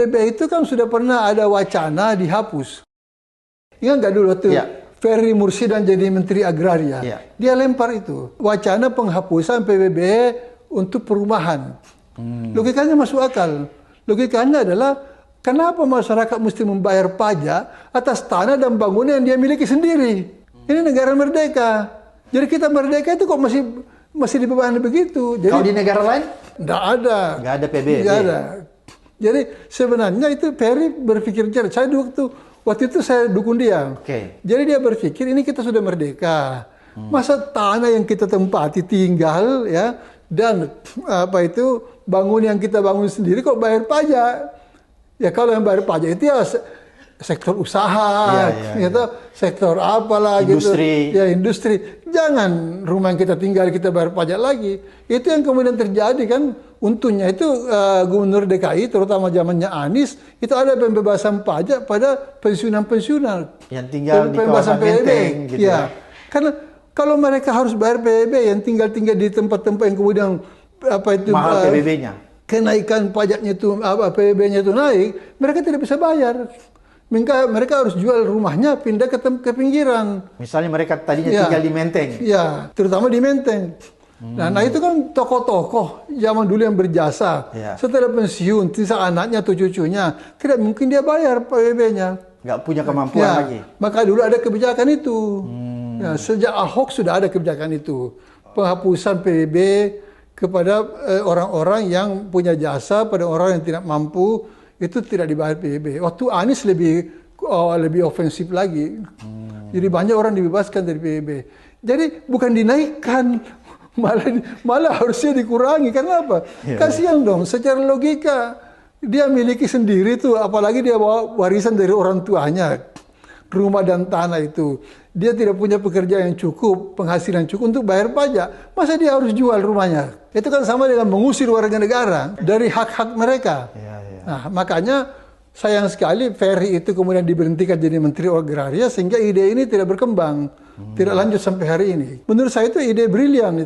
PBB itu kan sudah pernah ada wacana dihapus. Ingat nggak dulu waktu Ferry Mursidan jadi Menteri Agraria? Dia lempar itu. Wacana penghapusan PBB untuk perumahan. Logikanya masuk akal. Logikanya adalah, kenapa masyarakat mesti membayar pajak atas tanah dan bangunan yang dia miliki sendiri? Ini negara merdeka. Jadi kita merdeka itu kok masih dibebani begitu. Jadi, kalau di negara lain? Nggak ada. Nggak ada PBB? Nggak ada. Jadi sebenarnya itu Ferry berpikir cerdas. Waktu itu saya dukung dia. Jadi dia berpikir ini kita sudah merdeka. Masa tanah yang kita tempati tinggal ya, dan bangun yang kita bangun sendiri kok bayar pajak? Ya kalau yang bayar pajak itu ya sektor usaha, gitu, sektor apalah industri. Gitu. Ya industri. Jangan rumah yang kita tinggal kita bayar pajak lagi. Itu yang kemudian terjadi kan. Untungnya itu Gubernur DKI terutama zamannya Anies itu ada pembebasan pajak pada pensiunan-pensiunan yang tinggal di kawasan Menteng gitu ya. Karena kalau mereka harus bayar PBB yang tinggal di tempat-tempat yang kemudian mahal PBB-nya. Kenaikan pajaknya itu PBB-nya itu naik, mereka tidak bisa bayar. Mereka harus jual rumahnya, pindah ke pinggiran. Misalnya mereka tadinya tinggal di Menteng. Ya, terutama di Menteng. Nah itu kan tokoh-tokoh zaman dulu yang berjasa. Setelah pensiun, sisa anaknya atau cucunya, tidak mungkin dia bayar PBB-nya. Nggak punya kemampuan lagi. Maka dulu ada kebijakan itu. Ya, sejak Ahok sudah ada kebijakan itu. Penghapusan PBB kepada orang-orang yang punya jasa, pada orang yang tidak mampu, itu tidak dibayar PBB. Waktu Anies lebih ofensif lagi. Jadi banyak orang dibebaskan dari PBB. Jadi bukan dinaikkan, malah harusnya dikurangi. Kenapa? Kasihan dong. Secara logika dia miliki sendiri tuh, apalagi dia bawa warisan dari orang tuanya, rumah dan tanah itu. Dia tidak punya pekerjaan yang cukup, penghasilan cukup untuk bayar pajak. Masa dia harus jual rumahnya? Itu kan sama dengan mengusir warga negara dari hak-hak mereka. Nah, makanya sayang sekali Ferry itu kemudian diberhentikan jadi Menteri Agraria sehingga ide ini tidak berkembang, tidak lanjut sampai hari ini. Menurut saya itu ide brilian itu.